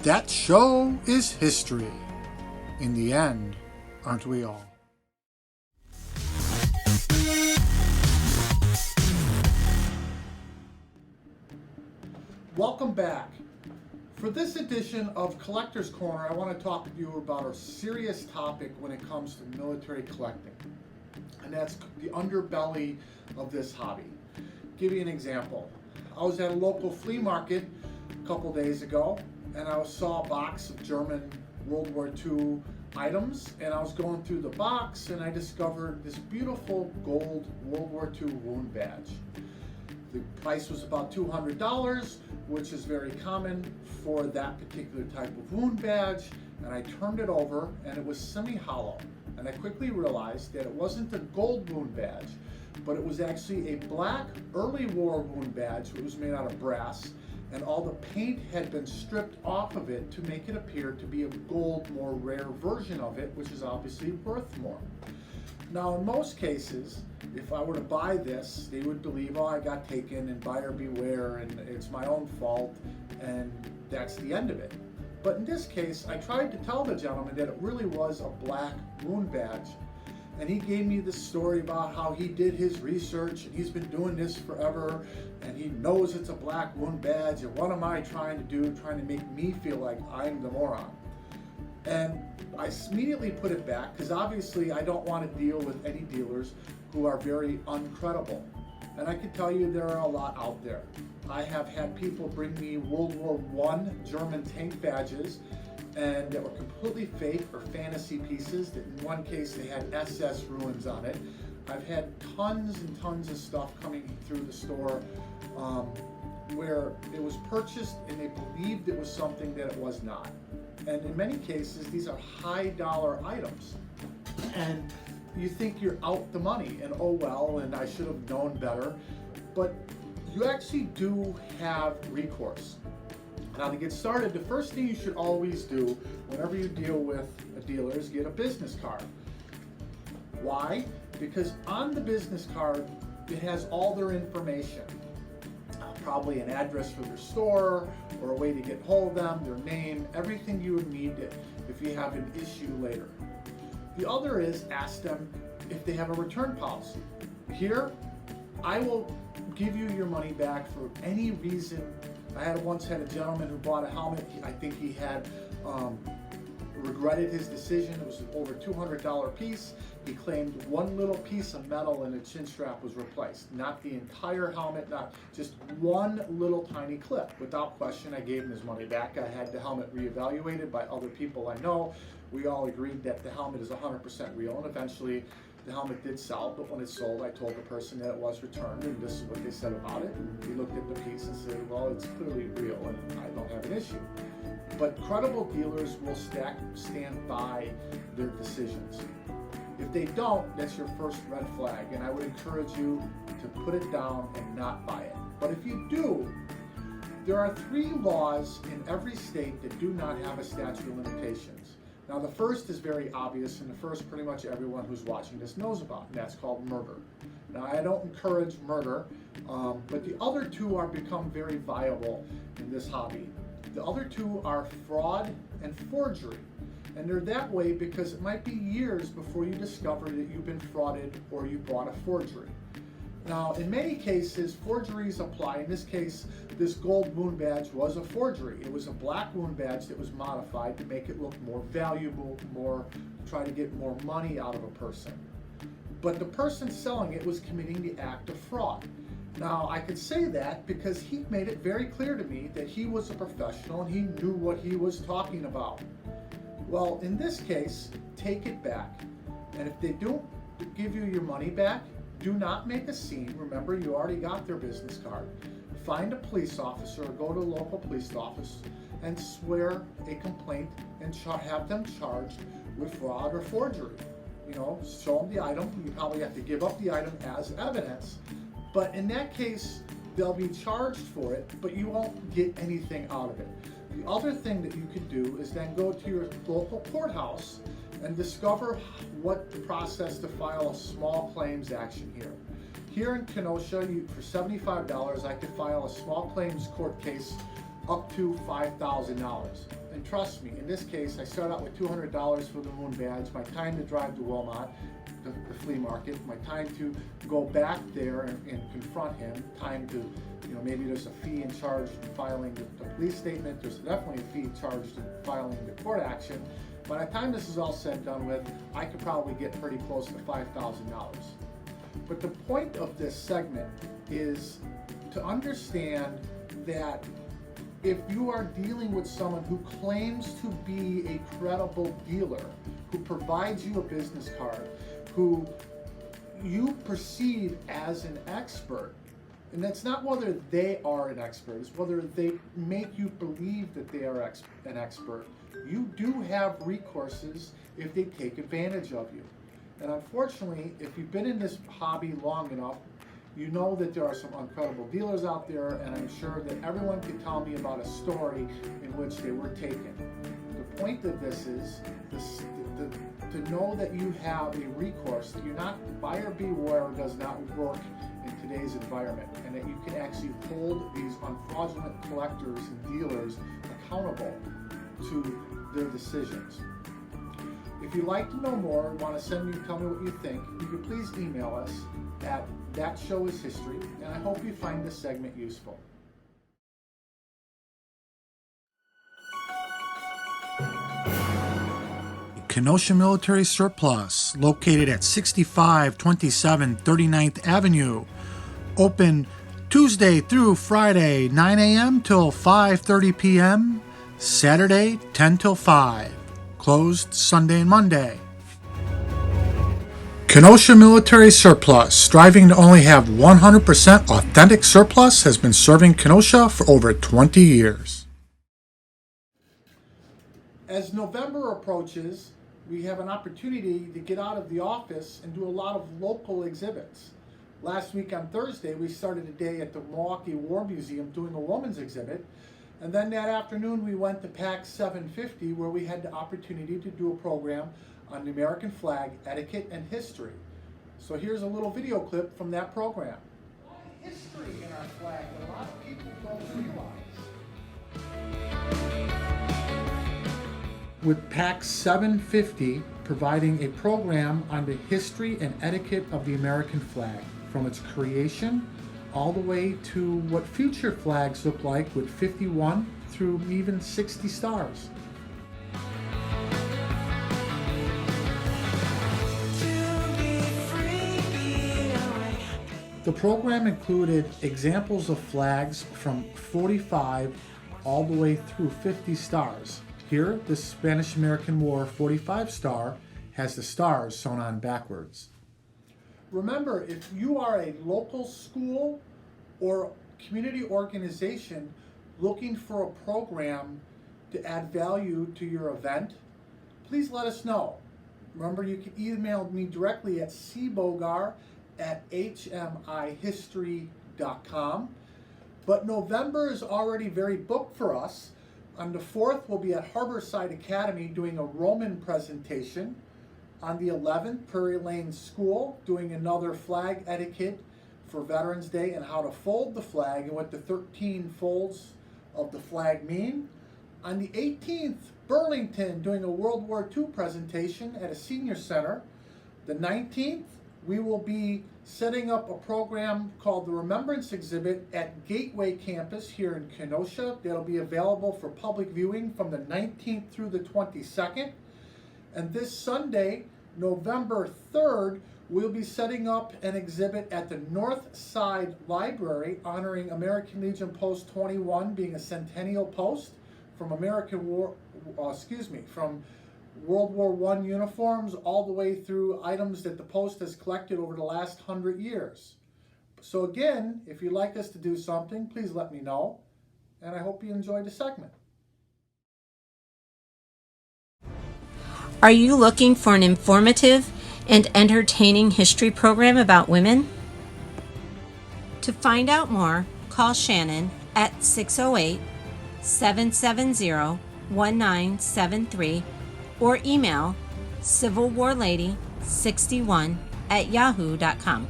That show is history. In the end, aren't we all? Welcome back. For this edition of Collector's Corner, I want to talk to you about a serious topic when it comes to military collecting, and that's the underbelly of this hobby. Give you an example. I was at a local flea market a couple days ago, and I saw a box of German World War II items, and I was going through the box, and I discovered this beautiful gold World War II wound badge. The price was about $200, which is very common for that particular type of wound badge, and I turned it over, and it was semi-hollow. And I quickly realized that it wasn't a gold wound badge, but it was actually a black early war wound badge. It was made out of brass, and all the paint had been stripped off of it to make it appear to be a gold, more rare version of it, which is obviously worth more. Now, in most cases, if I were to buy this, they would believe, oh, I got taken and buyer beware and it's my own fault, and that's the end of it. But in this case, I tried to tell the gentleman that it really was a black wound badge, and he gave me this story about how he did his research and he's been doing this forever and he knows it's a black wound badge, and what am I trying to do, trying to make me feel like I'm the moron. And I immediately put it back, because obviously I don't want to deal with any dealers who are very uncredible. And I can tell you there are a lot out there. I have had people bring me World War I German tank badges, and that were completely fake or fantasy pieces. That in one case they had SS ruins on it. I've had tons and tons of stuff coming through the store where it was purchased and they believed it was something that it was not. And in many cases, these are high dollar items. And you think you're out the money, and oh well, and I should have known better. But you actually do have recourse. Now, to get started, the first thing you should always do whenever you deal with a dealer is get a business card. Why? Because on the business card, it has all their information. Probably an address for their store, or a way to get hold of them, their name, everything you would need if you have an issue later. The other is ask them if they have a return policy. Here, I will give you your money back for any reason. I once had a gentleman who bought a helmet. I think he had regretted his decision. It was an over $200 piece. He claimed one little piece of metal in the chin strap was replaced, not the entire helmet, not just one little tiny clip. Without question, I gave him his money back. I had the helmet reevaluated by other people I know. We all agreed that the helmet is 100% real, and eventually the helmet did sell, but when it sold, I told the person that it was returned, and this is what they said about it. And he looked at the piece and said, well, it's clearly real, and I don't have an issue. But credible dealers will stand by their decisions. If they don't, that's your first red flag, and I would encourage you to put it down and not buy it. But if you do, there are 3 laws in every state that do not have a statute of limitations. Now, the first is very obvious, and the first pretty much everyone who's watching this knows about, and that's called murder. Now, I don't encourage murder, but the other 2 are become very viable in this hobby. The other 2 are fraud and forgery. And they're that way because it might be years before you discover that you've been frauded or you bought a forgery. Now, in many cases, forgeries apply. In this case, this gold wound badge was a forgery. It was a black wound badge that was modified to make it look more valuable, try to get more money out of a person. But the person selling it was committing the act of fraud. Now, I could say that because he made it very clear to me that he was a professional and he knew what he was talking about. Well, in this case, take it back. And if they don't give you your money back, do not make a scene. Remember, you already got their business card. Find a police officer or go to a local police office and swear a complaint and have them charged with fraud or forgery. You know, show them the item. You probably have to give up the item as evidence. But in that case, they'll be charged for it, but you won't get anything out of it. The other thing that you could do is then go to your local courthouse and discover what the process to file a small claims action here. Here in Kenosha, for $75, I could file a small claims court case up to $5,000. And trust me, in this case, I start out with $200 for the moon badge, my time to drive to Wilmot, the flea market, my time to go back there and confront him, time to, maybe there's a fee in charge in filing the police statement, there's definitely a fee charged in filing the court action. By the time this is all said and done with, I could probably get pretty close to $5,000. But the point of this segment is to understand that if you are dealing with someone who claims to be a credible dealer, who provides you a business card, who you perceive as an expert, and that's not whether they are an expert, it's whether they make you believe that they are an expert, you do have recourses if they take advantage of you. And unfortunately, if you've been in this hobby long enough, you know that there are some uncredible dealers out there, and I'm sure that everyone can tell me about a story in which they were taken. The point of this is to know that you have a recourse, that you're not, buyer beware does not work in today's environment, and that you can actually hold these fraudulent collectors and dealers accountable to their decisions. If you'd like to know more, want to tell me what you think, you can please email us at thatshowhishistory, and I hope you find this segment useful. Kenosha Military Surplus, located at 6527 39th Avenue. Open Tuesday through Friday, 9 a.m. till 5:30 p.m. Saturday, 10 till 5. Closed Sunday and Monday. Kenosha Military Surplus, striving to only have 100% authentic surplus, has been serving Kenosha for over 20 years. As November approaches, we have an opportunity to get out of the office and do a lot of local exhibits. Last week on Thursday, we started a day at the Milwaukee War Museum doing a woman's exhibit. And then that afternoon, we went to PAX 750, where we had the opportunity to do a program on the American flag, etiquette, and history. So here's a little video clip from that program. A lot of history in our flag that a lot of people don't realize. With PAX 750 providing a program on the history and etiquette of the American flag, from its creation all the way to what future flags look like with 51 through even 60 stars. The program included examples of flags from 45 all the way through 50 stars. Here, the Spanish-American War 45 star has the stars sewn on backwards. Remember, if you are a local school or community organization looking for a program to add value to your event, please let us know. Remember, you can email me directly at cbogar@hmihistory.com. But November is already very booked for us. On the 4th, we'll be at Harborside Academy doing a Roman presentation. On the 11th, Prairie Lane School doing another flag etiquette for Veterans Day and how to fold the flag and what the 13 folds of the flag mean. On the 18th, Burlington doing a World War II presentation at a senior center. The 19th, we will be setting up a program called the Remembrance Exhibit at Gateway Campus here in Kenosha. That'll be available for public viewing from the 19th through the 22nd. And this Sunday, November 3rd, we'll be setting up an exhibit at the North Side Library honoring American Legion Post 21 being a centennial post from from World War I uniforms all the way through items that the Post has collected over the last 100 years. So again, if you'd like us to do something, please let me know, and I hope you enjoyed the segment. Are you looking for an informative and entertaining history program about women? To find out more, call Shannon at 608-770-1973 or email civilwarlady61@yahoo.com.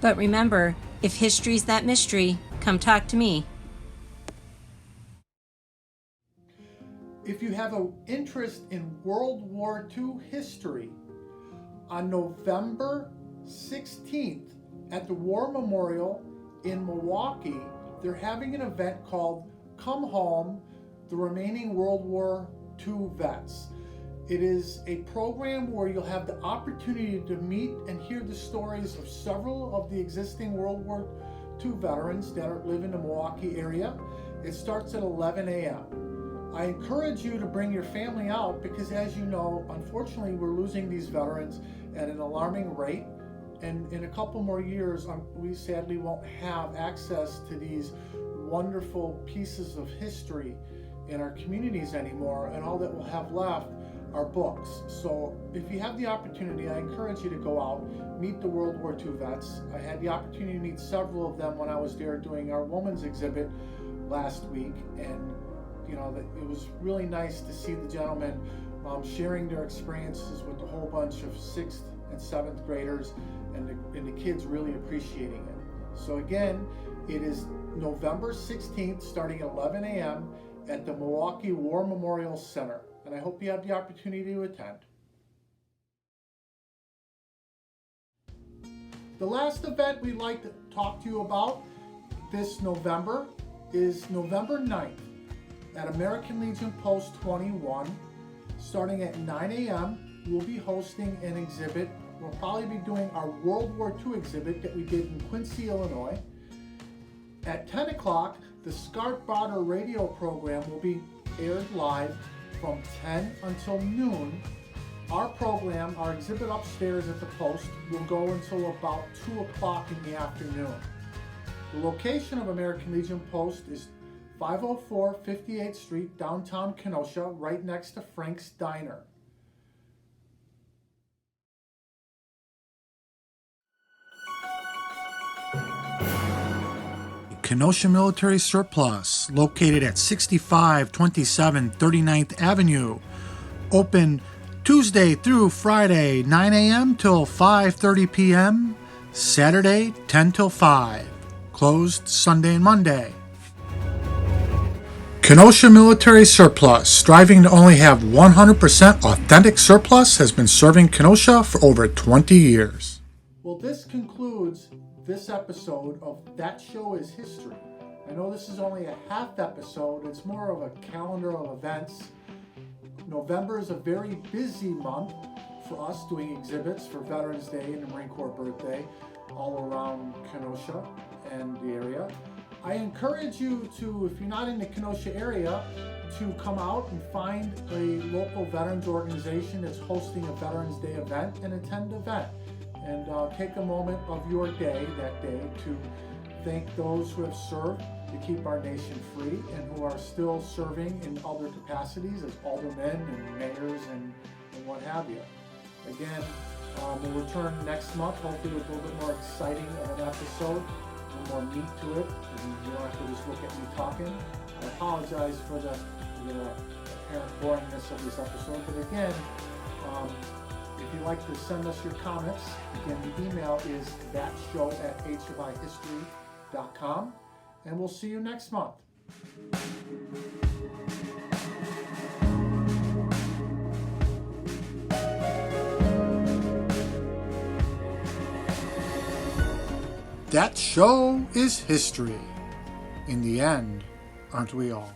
But remember, if history's that mystery, come talk to me. if you have an interest in World War II history, on November 16th at the War Memorial in Milwaukee, they're having an event called Come Home, the Remaining World War II Vets. It is a program where you'll have the opportunity to meet and hear the stories of several of the existing World War II veterans that live in the Milwaukee area. It starts at 11 a.m. I encourage you to bring your family out because, as you know, unfortunately, we're losing these veterans at an alarming rate. And in a couple more years, we sadly won't have access to these wonderful pieces of history in our communities anymore. And all that we'll have left are books. So if you have the opportunity, I encourage you to go out, meet the World War II vets. I had the opportunity to meet several of them when I was there doing our women's exhibit last week. And you know, it was really nice to see the gentlemen sharing their experiences with a whole bunch of 6th and 7th graders, and the kids really appreciating it. So again, it is November 16th, starting at 11 a.m. at the Milwaukee War Memorial Center, and I hope you have the opportunity to attend. The last event we'd like to talk to you about this November is November 9th. At American Legion Post 21, starting at 9 a.m., we'll be hosting an exhibit. We'll probably be doing our World War II exhibit that we did in Quincy, Illinois. At 10 o'clock, the Scarp Barter radio program will be aired live from 10 until noon. Our program, our exhibit upstairs at the Post, will go until about 2 o'clock in the afternoon. The location of American Legion Post is 504 58th Street, downtown Kenosha, right next to Frank's Diner. Kenosha Military Surplus, located at 6527 39th Avenue. Open Tuesday through Friday, 9 a.m. till 5:30 p.m. Saturday, 10 till 5. Closed Sunday and Monday. Kenosha Military Surplus, striving to only have 100% authentic surplus, has been serving Kenosha for over 20 years. Well, this concludes this episode of That Show is History. I know this is only a half episode. It's more of a calendar of events. November is a very busy month for us doing exhibits for Veterans Day and the Marine Corps birthday all around Kenosha and the area. I encourage you to, if you're not in the Kenosha area, to come out and find a local veterans organization that's hosting a Veterans Day event and attend the event. And take a moment of your day that day to thank those who have served to keep our nation free and who are still serving in other capacities as aldermen and mayors and what have you. Again, we'll return next month, hopefully with a little bit more exciting of an episode, a little more meat to it, and you don't have to just look at me talking. I apologize for the apparent boringness of this episode, but again, if you'd like to send us your comments, again, the email is thatshow@hfihistory.com, and we'll see you next month. That show is history. In the end, aren't we all?